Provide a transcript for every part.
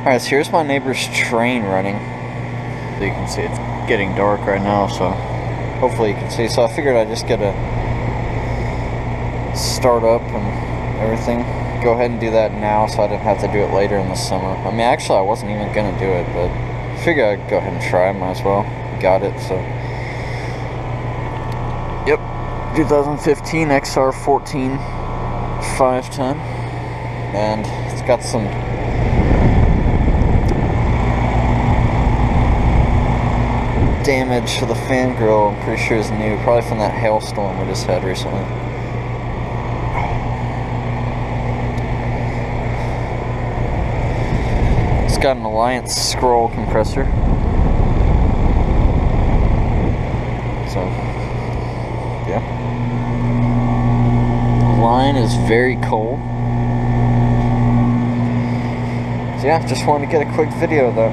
Alright, so here's my neighbor's Trane running. So you can see it's getting dark right now, so hopefully you can see. So I figured I'd just get a start up and everything. Go ahead and do that now so I didn't have to do it later in the summer. I mean, actually I wasn't even going to do it, but I figured I'd go ahead and try. Might as well. Got it, so. Yep, 2015 XR14 510. And it's got some damage to the fan grill. I'm pretty sure is new, probably from that hailstorm we just had recently. It's got an Alliance scroll compressor. So, yeah. The line is very cold. So yeah, just wanted to get a quick video of that.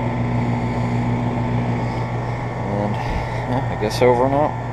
And yeah, I guess over and out.